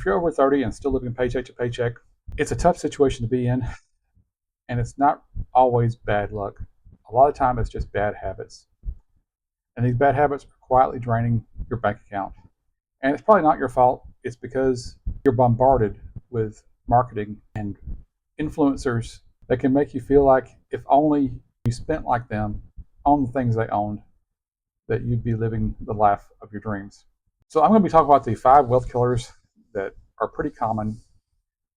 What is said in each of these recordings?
If you're over 30 and still living paycheck to paycheck, it's a tough situation to be in, and it's not always bad luck. A lot of time it's just bad habits. And these bad habits are quietly draining your bank account. And it's probably not your fault. It's because you're bombarded with marketing and influencers that can make you feel like if only you spent like them on the things they owned, that you'd be living the life of your dreams. So I'm going to be talking about the 5 wealth killers that are pretty common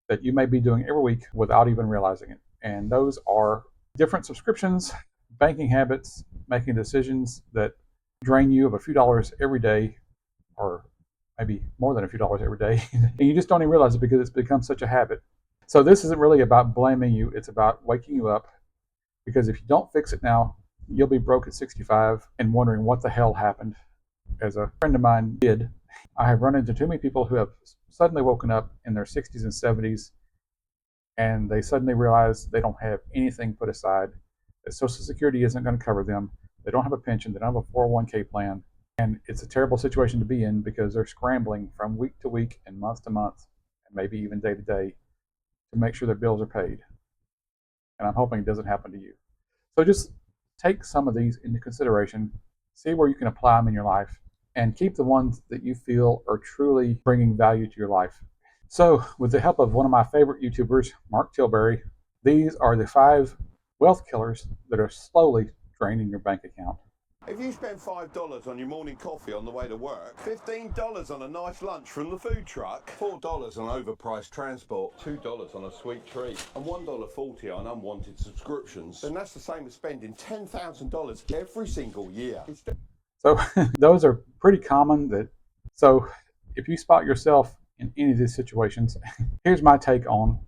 that you may be doing every week without even realizing it. And those are different subscriptions, banking habits, making decisions that drain you of a few dollars every day, or maybe more than a few dollars every day. And you just don't even realize it because it's become such a habit. So this isn't really about blaming you. It's about waking you up, because if you don't fix it now, you'll be broke at 65 and wondering what the hell happened. As a friend of mine did, I have run into too many people who have suddenly woken up in their 60s and 70s, and they suddenly realize they don't have anything put aside, that Social Security isn't going to cover them, they don't have a pension, they don't have a 401k plan, and it's a terrible situation to be in because they're scrambling from week to week and month to month, and maybe even day to day, to make sure their bills are paid. And I'm hoping it doesn't happen to you. So just take some of these into consideration, see where you can apply them in your life, and keep the ones that you feel are truly bringing value to your life. So with the help of one of my favorite YouTubers, Mark Tilbury, these are the 5 wealth killers that are slowly draining your bank account. If you spend $5 on your morning coffee on the way to work, $15 on a nice lunch from the food truck, $4 on overpriced transport, $2 on a sweet treat, and $1.40 on unwanted subscriptions, then that's the same as spending $10,000 every single year. So those are pretty common. So if you spot yourself in any of these situations, here's my take on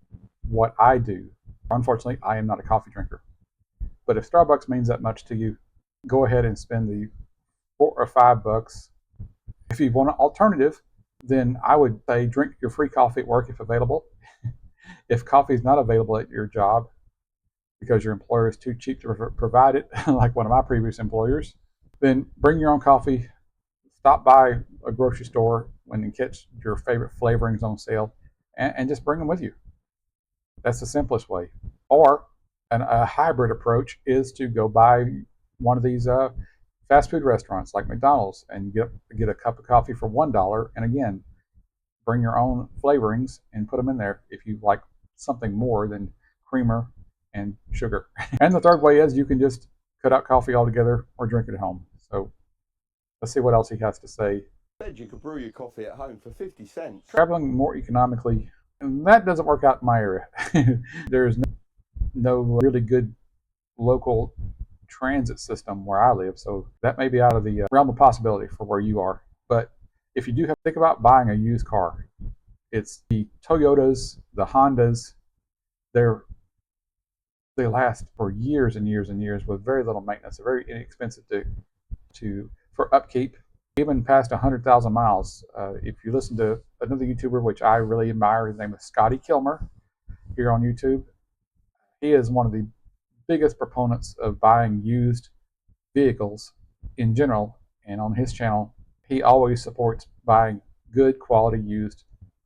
what I do. Unfortunately, I am not a coffee drinker. But if Starbucks means that much to you, go ahead and spend the $4 or $5. If you want an alternative, then I would say drink your free coffee at work if available. If coffee is not available at your job because your employer is too cheap to provide it, like one of my previous employers, then bring your own coffee. Stop by a grocery store when you catch your favorite flavorings on sale, and just bring them with you. That's the simplest way. Or a hybrid approach is to go buy one of these fast food restaurants like McDonald's and get a cup of coffee for $1, and again, bring your own flavorings and put them in there if you like something more than creamer and sugar. And the third way is you can just cut out coffee altogether or drink it at home. So let's see what else he has to say. You could brew your coffee at home for 50 cents. Traveling more economically, and that doesn't work out in my area. There's no really good local transit system where I live, so that may be out of the realm of possibility for where you are. But if you do have to think about buying a used car, it's the Toyotas, the Hondas. They last for years and years and years with very little maintenance. They're very inexpensive for upkeep, even past 100,000 miles. If you listen to another YouTuber, which I really admire, his name is Scotty Kilmer here on YouTube. He is one of the biggest proponents of buying used vehicles in general, and on his channel he always supports buying good quality used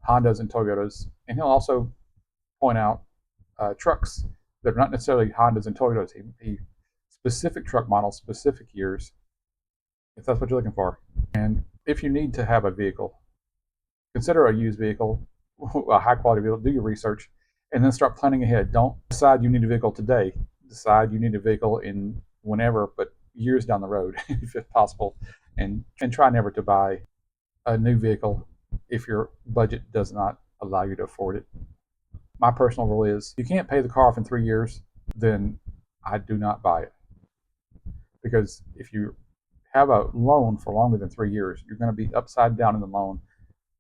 Hondas and Toyotas, and he'll also point out trucks that are not necessarily Hondas and Toyotas. He specific truck models, specific years, if that's what you're looking for. And if you need to have a vehicle, consider a used vehicle, a high quality vehicle. Do your research and then start planning ahead. Don't decide you need a vehicle today. Decide you need a vehicle in whenever, but years down the road, if it's possible, and try never to buy a new vehicle if your budget does not allow you to afford it. My personal rule is, if you can't pay the car off in 3 years, then I do not buy it. Because if you have a loan for longer than 3 years, you're going to be upside down in the loan,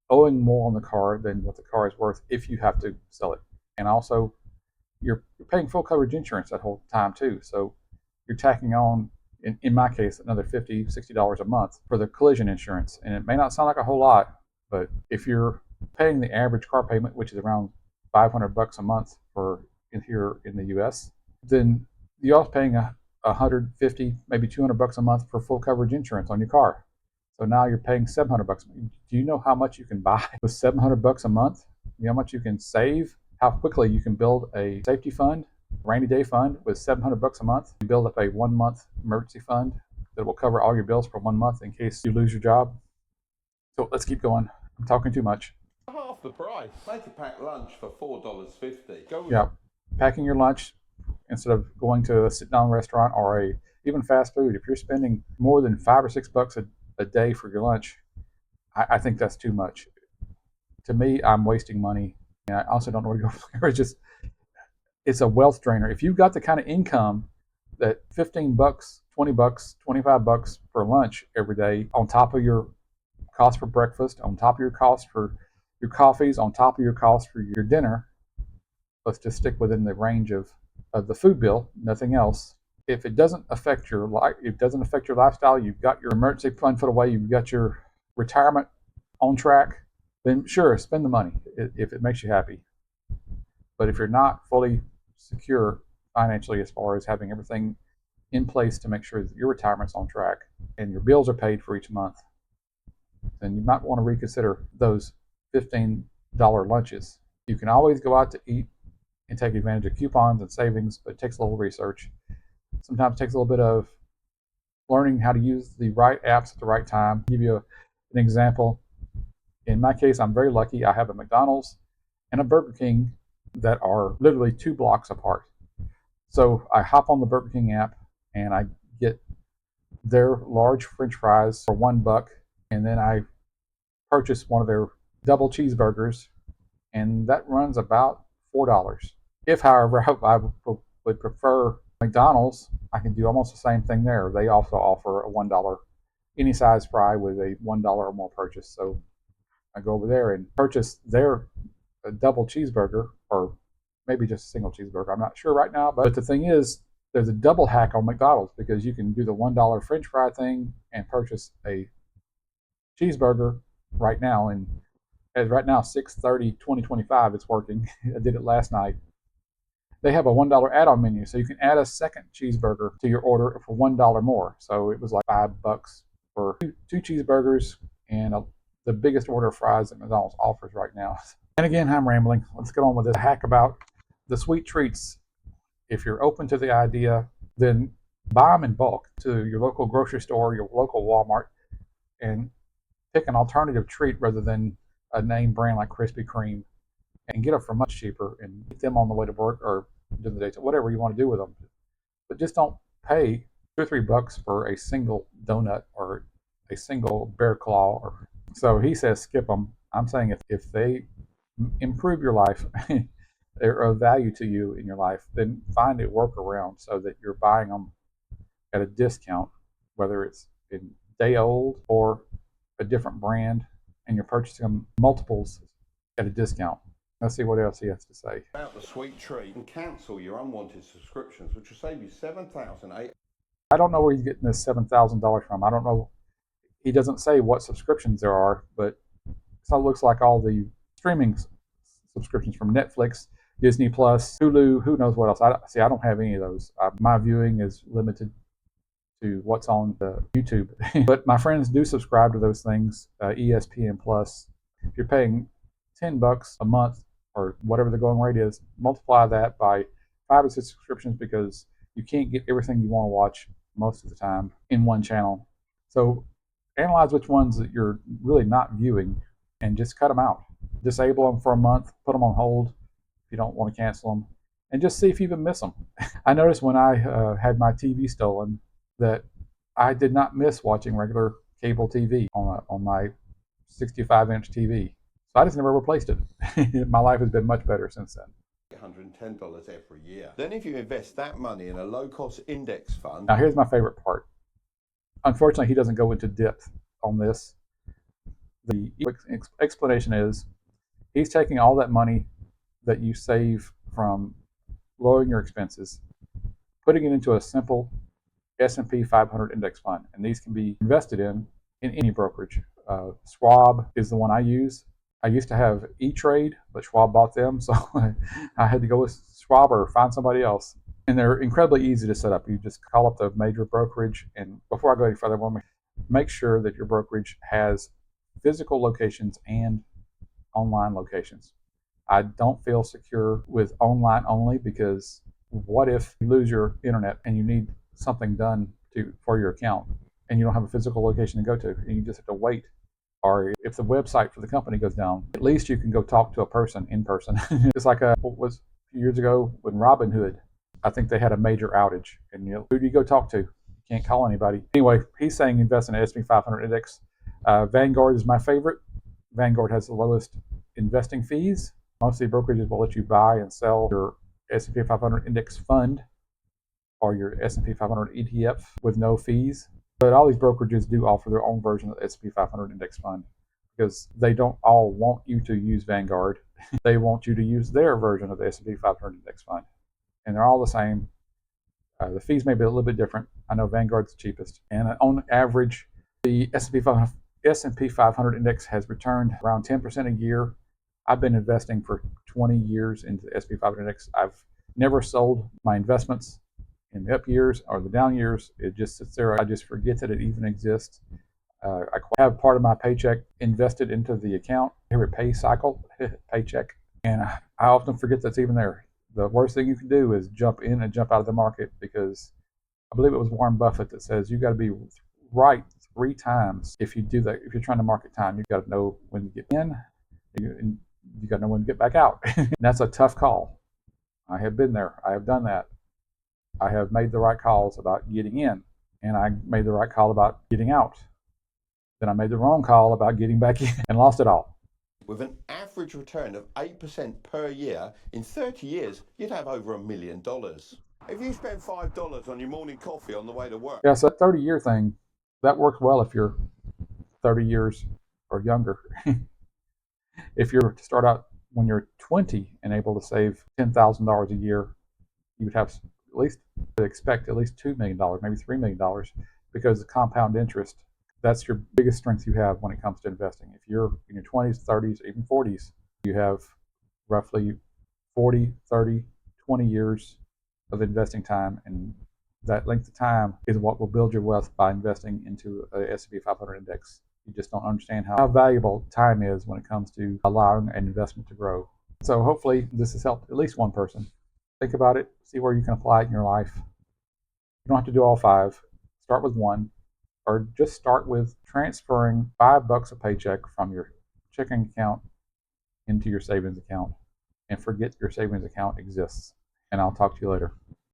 owing more on the car than what the car is worth if you have to sell it. And also, you're paying full coverage insurance that whole time too. So you're tacking on, in my case, another $50, $60 a month for the collision insurance. And it may not sound like a whole lot, but if you're paying the average car payment, which is around $500 a month here in the US, then you're also paying $150, maybe $200 a month for full coverage insurance on your car. So now you're paying $700. Do you know how much you can buy with $700 a month? You know how much you can save? How quickly you can build a safety fund, rainy day fund with $700 a month. You build up a 1 month emergency fund that will cover all your bills for 1 month in case you lose your job. So let's keep going. I'm talking too much. Half the price. Make a packed lunch for $4.50. Go with Yeah, packing your lunch instead of going to a sit-down restaurant or even fast food. If you're spending more than $5 or $6 a day for your lunch, I think that's too much. To me, I'm wasting money, and I also don't know where to go from there. It's a wealth drainer. If you've got the kind of income that $15, $20, $25 for lunch every day, on top of your cost for breakfast, on top of your cost for your coffees, on top of your cost for your dinner, let's just stick within the range of the food bill, nothing else. If it doesn't affect your life, it doesn't affect your lifestyle, you've got your emergency fund put away, you've got your retirement on track, then sure, spend the money if it makes you happy. But if you're not fully secure financially as far as having everything in place to make sure that your retirement's on track and your bills are paid for each month, then you might want to reconsider those $15 lunches. You can always go out to eat and take advantage of coupons and savings, but it takes a little research. Sometimes it takes a little bit of learning how to use the right apps at the right time. I'll give you an example. In my case, I'm very lucky. I have a McDonald's and a Burger King that are literally 2 blocks apart. So I hop on the Burger King app and I get their large French fries for $1, and then I purchase one of their double cheeseburgers, and that runs about $4. If, however, I would prefer McDonald's, I can do almost the same thing there. They also offer a $1 any size fry with a $1 or more purchase. So I go over there and purchase their double cheeseburger, or maybe just a single cheeseburger. I'm not sure right now, but the thing is, there's a double hack on McDonald's because you can do the $1 French fry thing and purchase a cheeseburger right now. And as right now, 6/30/2025, it's working. I did it last night. They have a $1 add-on menu, so you can add a second cheeseburger to your order for $1 more. So it was like $5 for two cheeseburgers and the biggest order of fries that McDonald's offers right now. And again, I'm rambling. Let's get on with this hack about the sweet treats. If you're open to the idea, then buy them in bulk to your local grocery store, your local Walmart, and pick an alternative treat rather than a name brand like Krispy Kreme, and get them for much cheaper and eat them on the way to work or during the day, whatever you want to do with them. But just don't pay $2 or $3 for a single donut or a single bear claw. So he says skip them. I'm saying if they improve your life, they're of value to you in your life, then find a workaround so that you're buying them at a discount, whether it's in day old or a different brand, and you're purchasing them multiples at a discount. Let's see what else he has to say. About the sweet treat and cancel your unwanted subscriptions, which will save you $7,800. I don't know where he's getting this $7,000 from. I don't know. He doesn't say what subscriptions there are, but it looks like all the streaming subscriptions from Netflix, Disney Plus, Hulu, who knows what else. I don't have any of those. My viewing is limited to what's on the YouTube. But my friends do subscribe to those things, ESPN Plus. If you're paying $10 a month or whatever the going rate is, multiply that by 5 or 6 subscriptions, because you can't get everything you want to watch most of the time in one channel. So analyze which ones that you're really not viewing and just cut them out. Disable them for a month, put them on hold if you don't want to cancel them, and just see if you even miss them. I noticed when I had my TV stolen that I did not miss watching regular cable TV on my 65-inch TV. So I just never replaced it. My life has been much better since then. $110 every year. Then if you invest that money in a low-cost index fund. Now here's my favorite part. Unfortunately, he doesn't go into depth on this. The explanation is he's taking all that money that you save from lowering your expenses, putting it into a simple S&P 500 index fund, and these can be invested in any brokerage. Schwab is the one I use. I used to have E-Trade, but Schwab bought them, so I had to go with Schwab or find somebody else. And they're incredibly easy to set up. You just call up the major brokerage, and before I go any further, make sure that your brokerage has physical locations and online locations. I don't feel secure with online only, because what if you lose your internet and you need something done for your account and you don't have a physical location to go to and you just have to wait? Or if the website for the company goes down, at least you can go talk to a person in person. It's like what was a few years ago when Robinhood, I think they had a major outage, and who do you go talk to? You can't call anybody. Anyway, he's saying invest in an S&P 500 index. Vanguard is my favorite. Vanguard has the lowest investing fees. Most of the brokerages will let you buy and sell your S&P 500 index fund or your S&P 500 ETF with no fees. But all these brokerages do offer their own version of the S&P 500 index fund, because they don't all want you to use Vanguard. They want you to use their version of the S&P 500 index fund. And they're all the same. The fees may be a little bit different. I know Vanguard's the cheapest. And on average, the S&P 500 index has returned around 10% a year. I've been investing for 20 years into the S&P 500 index. I've never sold my investments in the up years or the down years. It just sits there. I just forget that it even exists. I have part of my paycheck invested into the account, every pay cycle, paycheck, and I often forget that's even there. The worst thing you can do is jump in and jump out of the market, because I believe it was Warren Buffett that says you got to be right 3 times if you do that. If you're trying to market time, you got to know when to get in, and you got to know when to get back out. And that's a tough call. I have been there. I have done that. I have made the right calls about getting in, and I made the right call about getting out. Then I made the wrong call about getting back in and lost it all. With an average return of 8% per year, in 30 years, you'd have over $1 million. If you spend $5 on your morning coffee on the way to work. Yeah, so that 30-year thing, that works well if you're 30 years or younger. If you're to start out when you're 20 and able to save $10,000 a year, you would have at least expect at least $2 million, maybe $3 million, because the compound interest, that's your biggest strength you have when it comes to investing. If you're in your 20s, 30s, even 40s, you have roughly 40, 30, 20 years of investing time, and that length of time is what will build your wealth by investing into a S&P 500 index. You just don't understand how valuable time is when it comes to allowing an investment to grow. So hopefully this has helped at least one person. Think about it, see where you can apply it in your life. You don't have to do all 5. Start with 1, or just start with transferring $5 a paycheck from your checking account into your savings account, and forget your savings account exists. And I'll talk to you later.